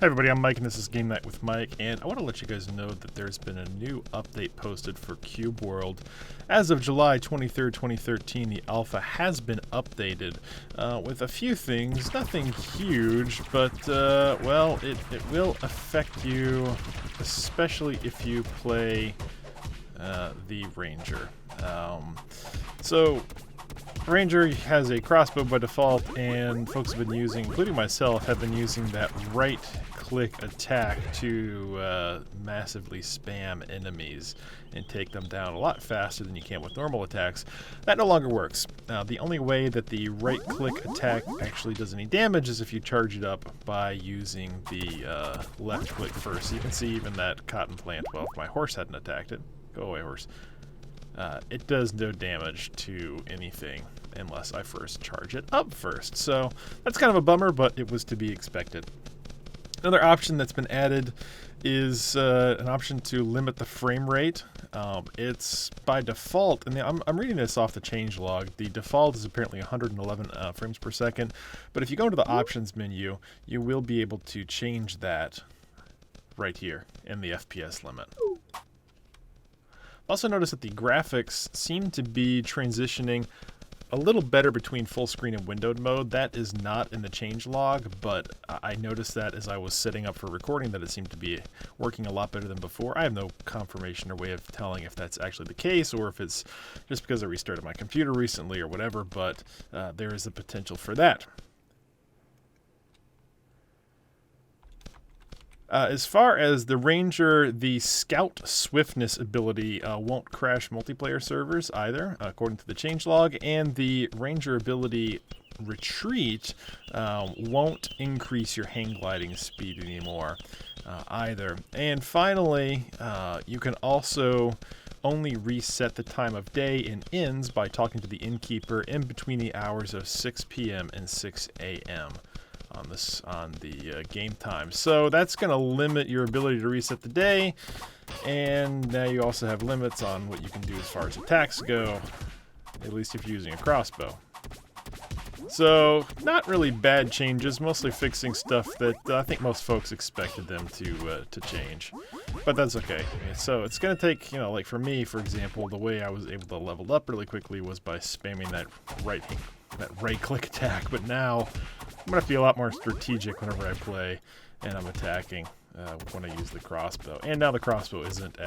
Hey everybody, I'm Mike and this is Game Night with Mike, and I want to let you guys know that there's been a new update posted for Cube World. As of July 23rd, 2013, the alpha has been updated with a few things, nothing huge, but well, it will affect you, especially if you play the Ranger. So Ranger has a crossbow by default, and folks have been using, including myself, have been using that right-click attack to massively spam enemies and take them down a lot faster than you can with normal attacks. That no longer works. The only way that the right-click attack actually does any damage is if you charge it up by using the left-click first. So you can see even that cotton plant, well, if my horse hadn't attacked it, go away horse, it does no damage to anything unless I first charge it up first. So that's kind of a bummer, but it was to be expected. Another option that's been added is an option to limit the frame rate. It's by default, and I'm reading this off the changelog. The default is apparently 111 frames per second, but if you go into the options menu, you will be able to change that right here in the FPS limit. Also notice that the graphics seem to be transitioning a little better between full screen and windowed mode. That is not in the changelog, but I noticed that as I was setting up for recording that it seemed to be working a lot better than before. I have no confirmation or way of telling if that's actually the case or if it's just because I restarted my computer recently or whatever, but there is a potential for that. As far as the Ranger, the Scout Swiftness ability won't crash multiplayer servers either, according to the changelog, and the Ranger ability Retreat won't increase your hang gliding speed anymore either. And finally, you can also only reset the time of day and ends by talking to the innkeeper in between the hours of 6 p.m. and 6 a.m. on the game time. So that's going to limit your ability to reset the day, and now you also have limits on what you can do as far as attacks go, at least if you're using a crossbow. So not really bad changes, mostly fixing stuff that I think most folks expected them to change, but that's okay. So it's going to take, like for me, for example, the way I was able to level up really quickly was by spamming that right-click attack, but now I'm going to be a lot more strategic whenever I play and I'm attacking when I use the crossbow. And now the crossbow isn't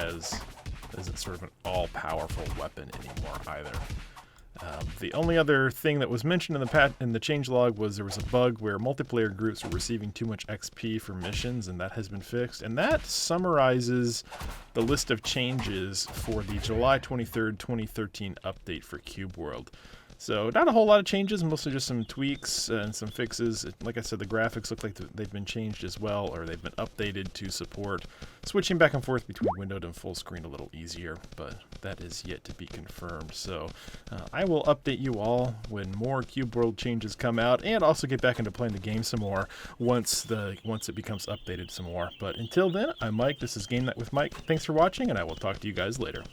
sort of an all-powerful weapon anymore either. The only other thing that was mentioned in the changelog was there was a bug where multiplayer groups were receiving too much XP for missions, and that has been fixed. And that summarizes the list of changes for the July 23rd, 2013 update for Cube World. So not a whole lot of changes, mostly just some tweaks and some fixes. Like I said, the graphics look like they've been changed as well, or they've been updated to support switching back and forth between windowed and full screen a little easier, but that is yet to be confirmed. So I will update you all when more Cube World changes come out, and also get back into playing the game some more once it becomes updated some more. But until then, I'm Mike. This is Game Night with Mike. Thanks for watching, and I will talk to you guys later.